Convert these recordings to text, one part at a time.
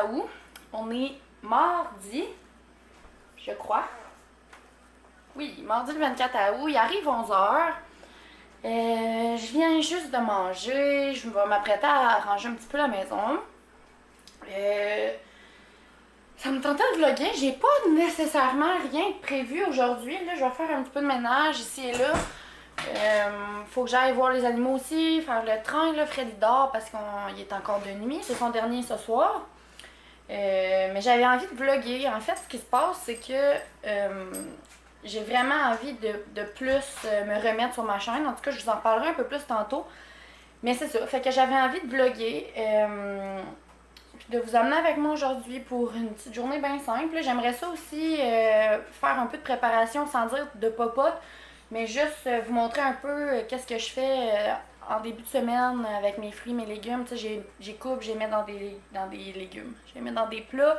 août. On est mardi, je crois. Oui, mardi le 24 août. Il arrive 11h. Je viens juste de manger. Je vais m'apprêter à ranger un petit peu la maison. Ça me tentait de vlogger. J'ai pas nécessairement rien de prévu aujourd'hui. Là, je vais faire un petit peu de ménage ici et là. Faut que j'aille voir les animaux aussi, faire le train. Là, Fred il dort parce qu'il est encore de nuit. C'est son dernier ce soir. Mais j'avais envie de vlogger. En fait, ce qui se passe, c'est que j'ai vraiment envie de plus me remettre sur ma chaîne. En tout cas, je vous en parlerai un peu plus tantôt. Mais c'est ça. Fait que j'avais envie de vlogger. De vous amener avec moi aujourd'hui pour une petite journée bien simple. J'aimerais ça aussi faire un peu de préparation sans dire de popote, mais juste vous montrer un peu qu'est-ce que je fais en début de semaine avec mes fruits, mes légumes. Tu sais, j'ai coupe, je les mets dans des légumes. Je les mets dans des plats.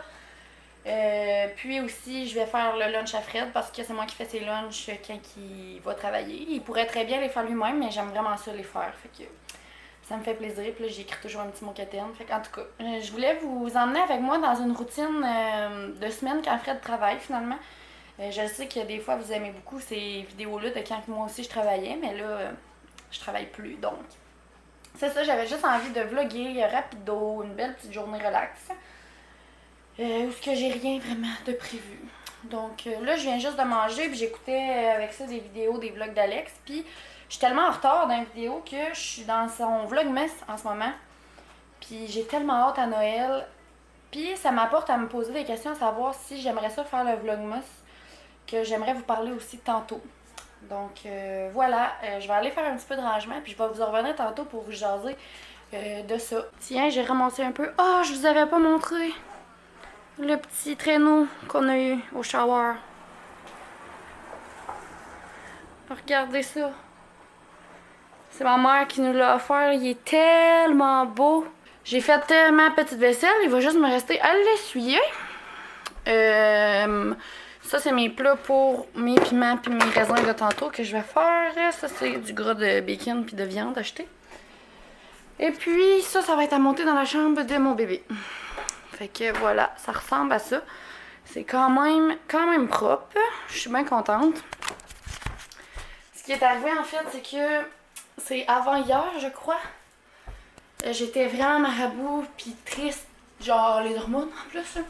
Puis aussi, je vais faire le lunch à Fred parce que c'est moi qui fais ses lunchs quand il va travailler. Il pourrait très bien les faire lui-même, mais j'aime vraiment ça les faire. Fait que ça me fait plaisir. Puis là, j'écris toujours un petit moquetaine. Fait qu'en tout cas, je voulais vous emmener avec moi dans une routine de semaine quand Fred travaille finalement. Je sais que des fois, vous aimez beaucoup ces vidéos-là de quand moi aussi je travaillais, mais là, je travaille plus. Donc, c'est ça, j'avais juste envie de vlogger rapido, une belle petite journée relax. Où est-ce que j'ai rien vraiment de prévu. Donc là, je viens juste de manger, puis j'écoutais avec ça des vidéos, des vlogs d'Alex, puis je suis tellement en retard dans la vidéo que je suis dans son vlogmas en ce moment. Puis j'ai tellement hâte à Noël. Puis ça m'apporte à me poser des questions à savoir si j'aimerais ça faire le vlogmas, que j'aimerais vous parler aussi tantôt. Donc voilà, je vais aller faire un petit peu de rangement, puis je vais vous en revenir tantôt pour vous jaser de ça. Tiens, j'ai ramassé un peu. Ah, je vous avais pas montré le petit traîneau qu'on a eu au shower. Regardez ça. C'est ma mère qui nous l'a offert. Il est tellement beau. J'ai fait ma petite vaisselle. Il va juste me rester à l'essuyer. Ça, c'est mes plats pour mes piments puis mes raisins de tantôt que je vais faire. Ça, c'est du gras de bacon puis de viande acheté. Et puis, ça va être à monter dans la chambre de mon bébé. Fait que voilà, ça ressemble à ça. C'est quand même propre. Je suis bien contente. Ce qui est arrivé, en fait, c'est que c'est avant hier, je crois. J'étais vraiment marabout puis triste, genre les hormones en plus, là,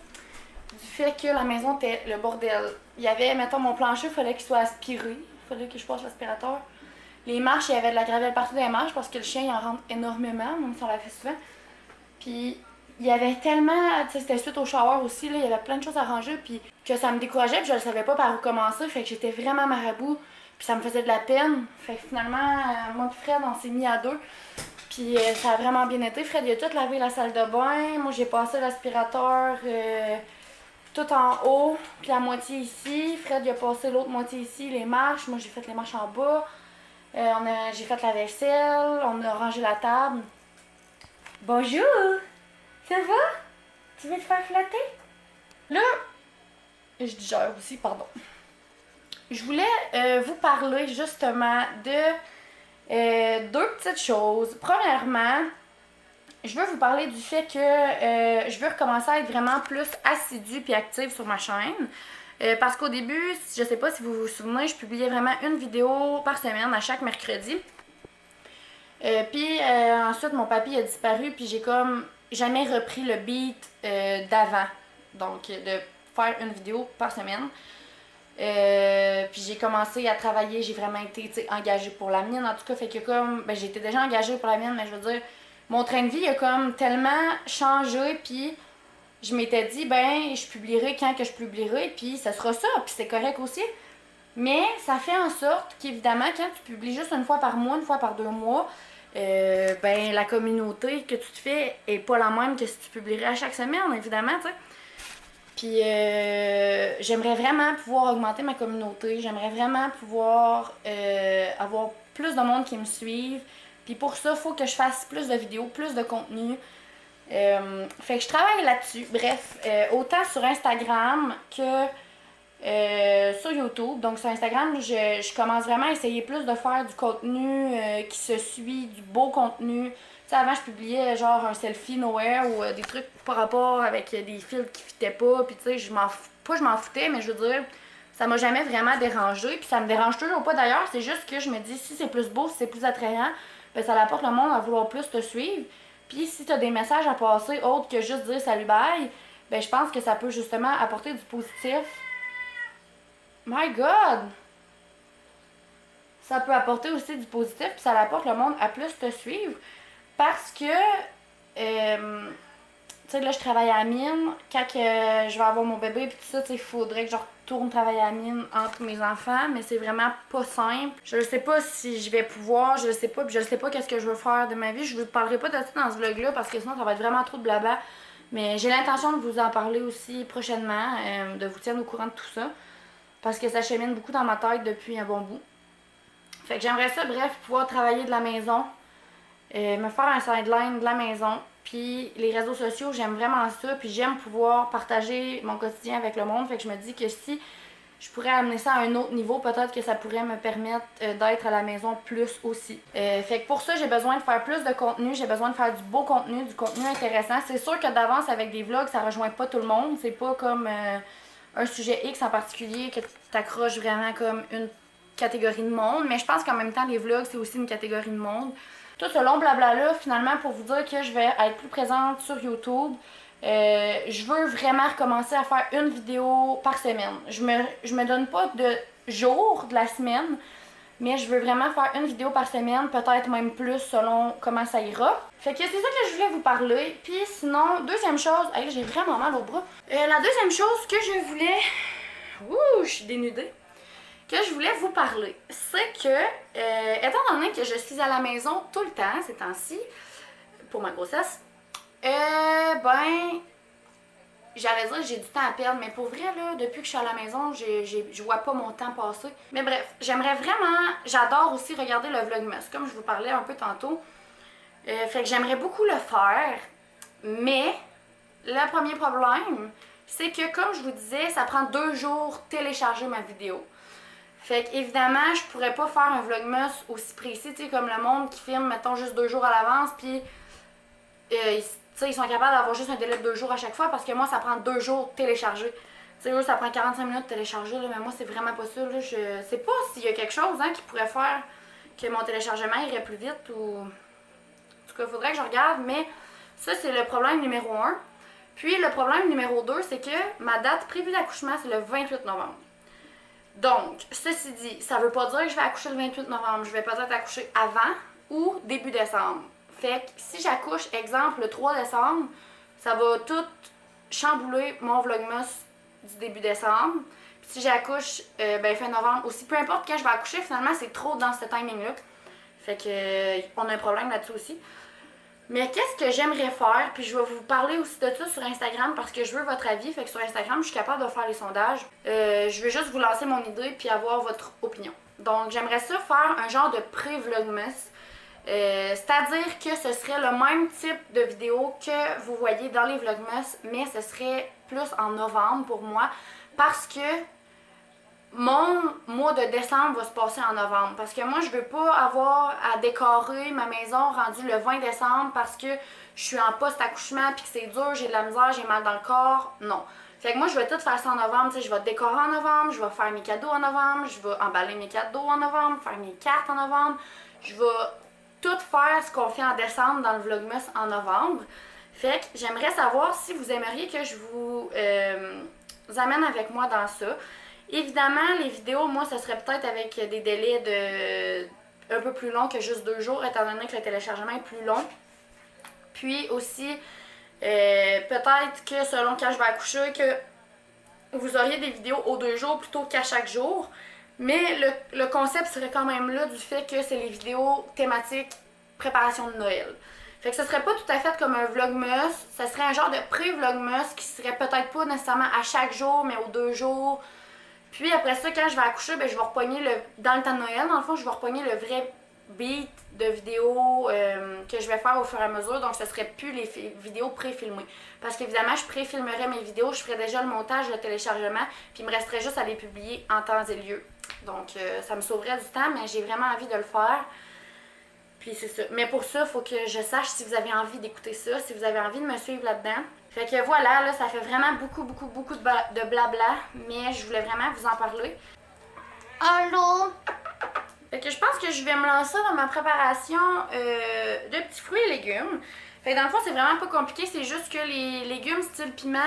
du fait que la maison était le bordel. Il y avait, mettons, mon plancher, il fallait qu'il soit aspiré. Il fallait que je passe l'aspirateur. Les marches, il y avait de la gravelle partout dans les marches parce que le chien, il en rentre énormément, même si on l'a fait souvent. Puis il y avait tellement, tu sais, c'était suite au shower aussi, là, il y avait plein de choses à ranger, puis que ça me décourageait, puis je ne savais pas par où commencer, fait que j'étais vraiment marabout, puis ça me faisait de la peine. Fait que finalement, moi et Fred, on s'est mis à deux, puis ça a vraiment bien été. Fred, il a tout lavé la salle de bain, moi j'ai passé l'aspirateur tout en haut, puis la moitié ici. Fred, il a passé l'autre moitié ici, les marches, moi j'ai fait les marches en bas. J'ai fait la vaisselle, on a rangé la table. Bonjour! Ça va? Tu veux te faire flatter? Là, je digère aussi, pardon. Je voulais vous parler justement de deux petites choses. Premièrement, je veux vous parler du fait que je veux recommencer à être vraiment plus assidue et active sur ma chaîne. Parce qu'au début, je sais pas si vous vous souvenez, je publiais vraiment une vidéo par semaine à chaque mercredi. Puis ensuite, mon papy a disparu, puis j'ai comme jamais repris le beat d'avant. Donc, de faire une vidéo par semaine. Puis j'ai commencé à travailler, j'ai vraiment été engagée pour la mienne. En tout cas, fait que comme, ben j'étais déjà engagée pour la mienne, mais je veux dire, mon train de vie a comme tellement changé, puis je m'étais dit, ben, je publierai quand que je publierai, puis ça sera ça, puis c'est correct aussi. Mais ça fait en sorte qu'évidemment, quand tu publies juste une fois par mois, une fois par 2 mois, ben la communauté que tu te fais est pas la même que si tu publierais à chaque semaine, évidemment, tu sais. Puis j'aimerais vraiment pouvoir augmenter ma communauté, j'aimerais vraiment pouvoir avoir plus de monde qui me suive. Puis pour ça, il faut que je fasse plus de vidéos, plus de contenu. Fait que je travaille là-dessus. Bref, autant sur Instagram que sur YouTube. Donc sur Instagram, je commence vraiment à essayer plus de faire du contenu qui se suit, du beau contenu. Tu sais, avant, je publiais genre un selfie nowhere ou des trucs par rapport avec des filtres qui fitaient pas. Puis tu sais, je m'en foutais, mais je veux dire, ça m'a jamais vraiment dérangé. Puis ça me dérange toujours pas d'ailleurs. C'est juste que je me dis, si c'est plus beau, si c'est plus attrayant, ben ça apporte le monde à vouloir plus te suivre. Puis si tu as des messages à passer autres que juste dire salut bye, ben je pense que ça peut justement apporter du positif. My God! Ça peut apporter aussi du positif, puis ça apporte le monde à plus te suivre. Parce que, tu sais, là, je travaille à la mine. Quand je vais avoir mon bébé, puis tout ça, tu sais, il faudrait que je retourne travailler à la mine entre mes enfants, mais c'est vraiment pas simple. Je ne sais pas si je vais pouvoir, je ne sais pas, puis je ne sais pas qu'est-ce que je veux faire de ma vie. Je ne vous parlerai pas de ça dans ce vlog-là, parce que sinon, ça va être vraiment trop de blabla. Mais j'ai l'intention de vous en parler aussi prochainement, de vous tenir au courant de tout ça. Parce que ça chemine beaucoup dans ma tête depuis un bon bout. Fait que j'aimerais ça, bref, pouvoir travailler de la maison, me faire un sideline de la maison. Puis les réseaux sociaux, j'aime vraiment ça. Puis j'aime pouvoir partager mon quotidien avec le monde. Fait que je me dis que si je pourrais amener ça à un autre niveau, peut-être que ça pourrait me permettre d'être à la maison plus aussi. Fait que pour ça, j'ai besoin de faire plus de contenu. J'ai besoin de faire du beau contenu, du contenu intéressant. C'est sûr que d'avance, avec des vlogs, ça rejoint pas tout le monde. C'est pas comme un sujet X en particulier que t'accroches vraiment comme une catégorie de monde. Mais je pense qu'en même temps, les vlogs, c'est aussi une catégorie de monde. Tout ce long blabla-là, finalement, pour vous dire que je vais être plus présente sur YouTube. Je veux vraiment recommencer à faire une vidéo par semaine. Je me donne pas de jour de la semaine, mais je veux vraiment faire une vidéo par semaine, peut-être même plus selon comment ça ira. Fait que c'est ça que je voulais vous parler. Puis sinon, deuxième chose, hey, j'ai vraiment mal au bras. La deuxième chose que je voulais... Ouh, je suis dénudée. Que je voulais vous parler, c'est que, étant donné que je suis à la maison tout le temps ces temps-ci, pour ma grossesse, j'allais dire que j'ai du temps à perdre, mais pour vrai, là, depuis que je suis à la maison, je vois pas mon temps passer. Mais bref, j'aimerais vraiment, j'adore aussi regarder le Vlogmas, comme je vous parlais un peu tantôt. Fait que j'aimerais beaucoup le faire, mais le premier problème, c'est que comme je vous disais, ça prend 2 jours télécharger ma vidéo. Fait qu'évidemment, je pourrais pas faire un vlogmas aussi précis, tu sais, comme le monde qui filme, mettons, juste 2 jours à l'avance, puis ils sont capables d'avoir juste un délai de 2 jours à chaque fois, parce que moi, ça prend 2 jours télécharger. Tu sais, eux, ça prend 45 minutes de télécharger, là, mais moi, c'est vraiment pas ça, là. Je sais pas s'il y a quelque chose, hein, qui pourrait faire que mon téléchargement irait plus vite, ou... En tout cas, il faudrait que je regarde, mais ça, c'est le problème numéro 1. Puis, le problème numéro 2, c'est que ma date prévue d'accouchement, c'est le 28 novembre. Donc, ceci dit, ça veut pas dire que je vais accoucher le 28 novembre. Je vais peut-être accoucher avant ou début décembre. Fait que si j'accouche, exemple, le 3 décembre, ça va tout chambouler mon vlogmas du début décembre. Puis si j'accouche fin novembre aussi, peu importe quand je vais accoucher, finalement, c'est trop dans ce timing-là. Fait que on a un problème là-dessus aussi. Mais qu'est-ce que j'aimerais faire, puis je vais vous parler aussi de ça sur Instagram parce que je veux votre avis, fait que sur Instagram, je suis capable de faire les sondages. Je vais juste vous lancer mon idée puis avoir votre opinion. Donc, j'aimerais ça faire un genre de pré-vlogmas, c'est-à-dire que ce serait le même type de vidéo que vous voyez dans les vlogmas, mais ce serait plus en novembre pour moi parce que mon mois de décembre va se passer en novembre parce que moi je veux pas avoir à décorer ma maison rendue le 20 décembre parce que je suis en post-accouchement puis que c'est dur, j'ai de la misère, j'ai mal dans le corps. Non. Fait que moi je vais tout faire ça en novembre, tu sais, je vais décorer en novembre, je vais faire mes cadeaux en novembre, je vais emballer mes cadeaux en novembre, faire mes cartes en novembre, je vais tout faire ce qu'on fait en décembre dans le vlogmas en novembre. Fait que j'aimerais savoir si vous aimeriez que je vous amène avec moi dans ça. Évidemment, les vidéos, moi, ça serait peut-être avec des délais un peu plus longs que juste 2 jours, étant donné que le téléchargement est plus long. Puis aussi, peut-être que selon quand je vais accoucher, que vous auriez des vidéos aux 2 jours plutôt qu'à chaque jour. Mais le concept serait quand même là du fait que c'est les vidéos thématiques préparation de Noël. Fait que ce serait pas tout à fait comme un vlogmas, ça serait un genre de pré-vlogmas qui serait peut-être pas nécessairement à chaque jour, mais aux 2 jours. Puis après ça, quand je vais accoucher, ben, je vais repogner dans le temps de Noël, dans le fond, je vais repogner le vrai beats de vidéos que je vais faire au fur et à mesure, donc ce serait plus les vidéos pré-filmées. Parce qu'évidemment, je pré-filmerais mes vidéos, je ferais déjà le montage, le téléchargement, puis il me resterait juste à les publier en temps et lieu. Donc ça me sauverait du temps, mais j'ai vraiment envie de le faire. Puis c'est ça. Mais pour ça, il faut que je sache si vous avez envie d'écouter ça, si vous avez envie de me suivre là-dedans. Fait que voilà, là, ça fait vraiment beaucoup de blabla, mais je voulais vraiment vous en parler. Allô? Fait que je pense que je vais me lancer dans ma préparation de petits fruits et légumes. Fait que dans le fond, c'est vraiment pas compliqué, c'est juste que les légumes style piment,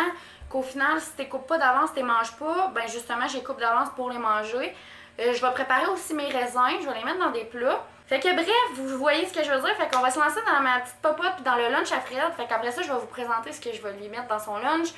qu'au final, si t'es coupes pas d'avance, t'es manges pas, ben justement, j'ai coupe d'avance pour les manger. Je vais préparer aussi mes raisins, je vais les mettre dans des plats. Fait que bref, vous voyez ce que je veux dire, fait qu'on va se lancer dans ma petite popote puis dans le lunch à Fred. Fait qu'après ça, je vais vous présenter ce que je vais lui mettre dans son lunch.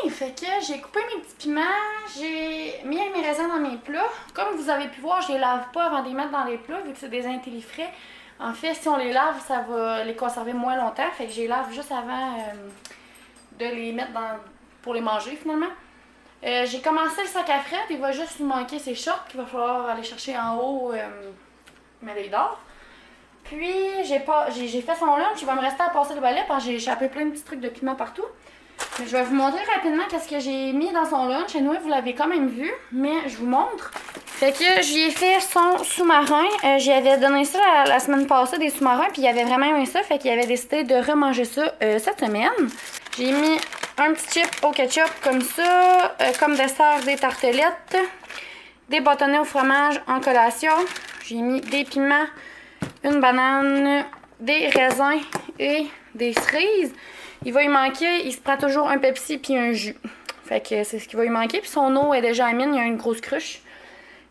Fait que j'ai coupé mes petits piments, j'ai mis mes raisins dans mes plats. Comme vous avez pu voir, je les lave pas avant de les mettre dans les plats vu que c'est des intellifrais. En fait, si on les lave, ça va les conserver moins longtemps. Fait que je les lave juste avant de les mettre pour les manger finalement. J'ai commencé le sac à Fred, il va juste nous manquer ses shorts qu'il va falloir aller chercher en haut, mais il dort. Puis j'ai fait son lunch, il va me rester à passer le balai parce que j'ai échappé plein de petits trucs de piment partout. Mais je vais vous montrer rapidement qu'est-ce que j'ai mis dans son lunch. Et nous, vous l'avez quand même vu, mais je vous montre. Fait que j'y ai fait son sous-marin. J'y avais donné ça la semaine passée, des sous-marins, puis il avait vraiment aimé ça. Fait qu'il avait décidé de remanger ça cette semaine. J'ai mis un petit chip au ketchup comme ça, comme dessert des tartelettes, des bâtonnets au fromage en collation. J'ai mis des piments, une banane, des raisins et des cerises. Il va y manquer, il se prend toujours un Pepsi puis un jus. Fait que c'est ce qui va lui manquer. Puis son eau est déjà à mine, il y a une grosse cruche.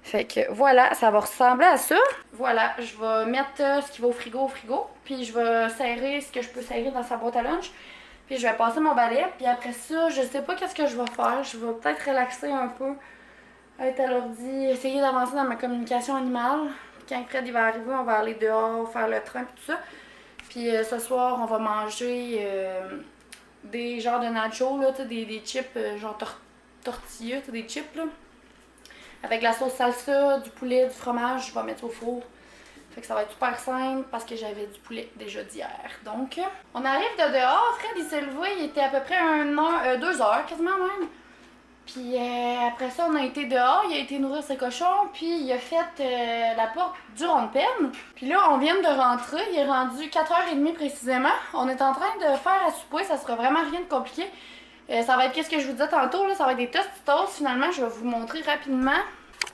Fait que voilà, ça va ressembler à ça. Voilà, je vais mettre ce qui va au frigo. Puis je vais serrer ce que je peux serrer dans sa boîte à lunch. Puis je vais passer mon balai. Puis après ça, je sais pas qu'est-ce que je vais faire. Je vais peut-être relaxer un peu, être à l'ordi, essayer d'avancer dans ma communication animale. Puis quand Fred il va arriver, on va aller dehors, faire le train, puis tout ça. Puis ce soir, on va manger des genres de nachos, là, des chips genre tortilla, des chips, là. Avec la sauce salsa, du poulet, du fromage, je vais mettre au four. Fait que ça va être super simple parce que j'avais du poulet déjà d'hier. Donc, on arrive de dehors. Fred, il s'est levé, il était à peu près 2 heures, quasiment même. Puis après ça, on a été dehors, il a été nourrir ses cochons, puis il a fait la porte du rond-de-peine. Puis là, on vient de rentrer, il est rendu 4h30 précisément. On est en train de faire à souper, ça sera vraiment rien de compliqué. Ça va être qu'est-ce que je vous disais tantôt, là, ça va être des Tostitos finalement, je vais vous montrer rapidement.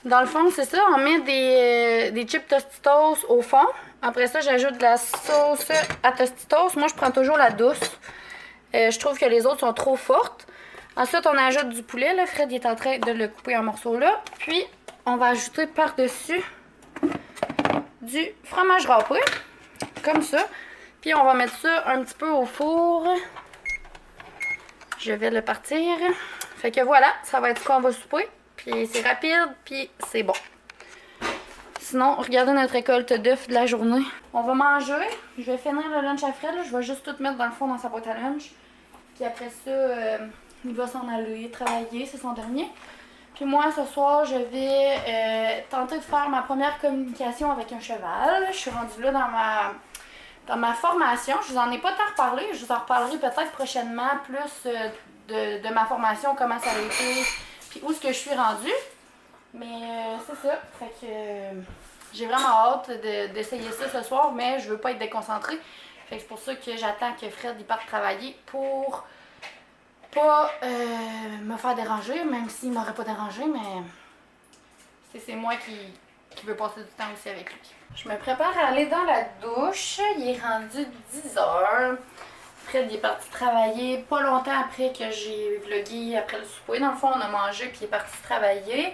Dans le fond, c'est ça, on met des chips Tostitos au fond. Après ça, j'ajoute de la sauce à Tostitos. Moi, je prends toujours la douce. Je trouve que les autres sont trop fortes. Ensuite, on ajoute du poulet. Là. Fred il est en train de le couper en morceaux là. Puis, on va ajouter par-dessus du fromage râpé. Comme ça. Puis, on va mettre ça un petit peu au four. Je vais le partir. Fait que voilà, ça va être ce qu'on va souper. Puis, c'est rapide, puis c'est bon. Sinon, regardez notre récolte d'œufs de la journée. On va manger. Je vais finir le lunch à Fred. Là. Je vais juste tout mettre dans le fond dans sa boîte à lunch. Puis après ça, il va s'en aller travailler. C'est son dernier. Puis moi, ce soir, je vais tenter de faire ma première communication avec un cheval. Je suis rendue là dans ma formation. Je vous en ai pas tant reparlé. Je vous en reparlerai peut-être prochainement plus de ma formation, comment ça a été, puis où est-ce que je suis rendue. Mais c'est ça. Fait que j'ai vraiment hâte d'essayer ça ce soir, mais je veux pas être déconcentrée. Fait que c'est pour ça que j'attends que Fred il parte travailler pour pas me faire déranger, même s'il m'aurait pas dérangé, mais c'est moi qui veux passer du temps aussi avec lui. Je me prépare à aller dans la douche. Il est rendu 10h. Fred il est parti travailler pas longtemps après que j'ai vlogué après le souper. Dans le fond, on a mangé puis il est parti travailler.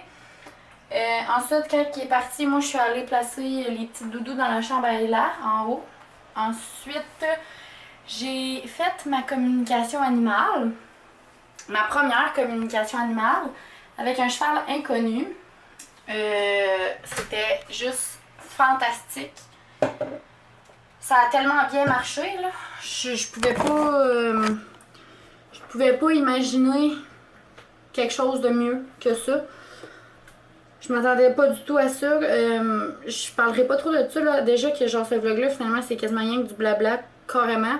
Ensuite, quand il est parti, moi je suis allée placer les petits doudous dans la chambre à Ella, en haut. Ensuite, j'ai fait ma communication animale. Ma première communication animale avec un cheval inconnu. C'était juste fantastique. Ça a tellement bien marché, là. Je pouvais pas imaginer quelque chose de mieux que ça. Je m'attendais pas du tout à ça. Je parlerai pas trop de ça, là. Déjà que genre ce vlog-là, finalement, c'est quasiment rien que du blabla, carrément.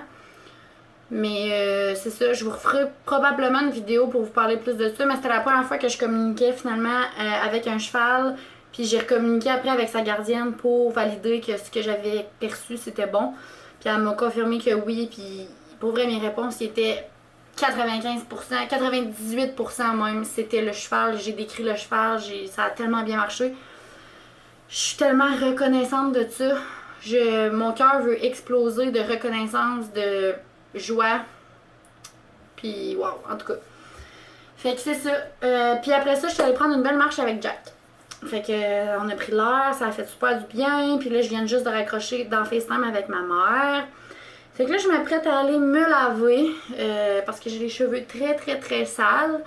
Mais c'est ça, je vous referai probablement une vidéo pour vous parler plus de ça. Mais c'était la première fois que je communiquais finalement avec un cheval. Puis j'ai recommuniqué après avec sa gardienne pour valider que ce que j'avais perçu c'était bon. Puis elle m'a confirmé que oui. Puis pour vrai, mes réponses étaient 95%, 98% même. C'était le cheval. J'ai décrit le cheval. Ça a tellement bien marché. Je suis tellement reconnaissante de ça. Mon cœur veut exploser de reconnaissance, de joie. Puis wow, en tout cas. Fait que c'est ça. Puis après ça, je suis allée prendre une belle marche avec Jack. Fait que on a pris l'heure, ça a fait super du bien. Puis là, je viens juste de raccrocher dans FaceTime avec ma mère. Fait que là, je m'apprête à aller me laver parce que j'ai les cheveux très très très sales.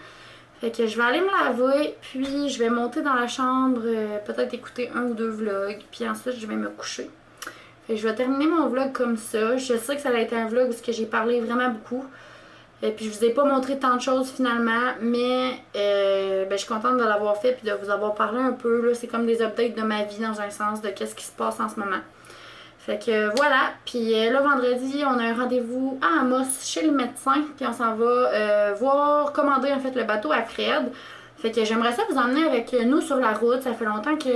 Fait que je vais aller me laver, puis je vais monter dans la chambre, peut-être écouter un ou deux vlogs, puis ensuite je vais me coucher. Fait que je vais terminer mon vlog comme ça. Je sais que ça a été un vlog où j'ai parlé vraiment beaucoup. Et puis je vous ai pas montré tant de choses finalement, mais je suis contente de l'avoir fait puis de vous avoir parlé un peu. C'est comme des updates de ma vie dans un sens, de qu'est-ce qui se passe en ce moment. Fait que voilà, puis là vendredi, on a un rendez-vous à Amos chez le médecin, puis on s'en va commander en fait le bateau à Fred. Fait que j'aimerais ça vous emmener avec nous sur la route. Ça fait longtemps que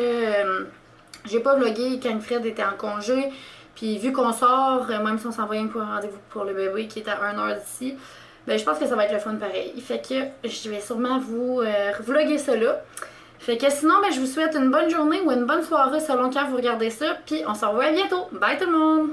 j'ai pas vlogué quand Fred était en congé. Puis vu qu'on sort, même si on s'en va rien pour un rendez-vous pour le bébé qui est à 1 heure d'ici, ben je pense que ça va être le fun pareil. Fait que je vais sûrement vous vlogger ça là. Fait que sinon, ben je vous souhaite une bonne journée ou une bonne soirée selon quand vous regardez ça. Puis on se revoit bientôt. Bye tout le monde!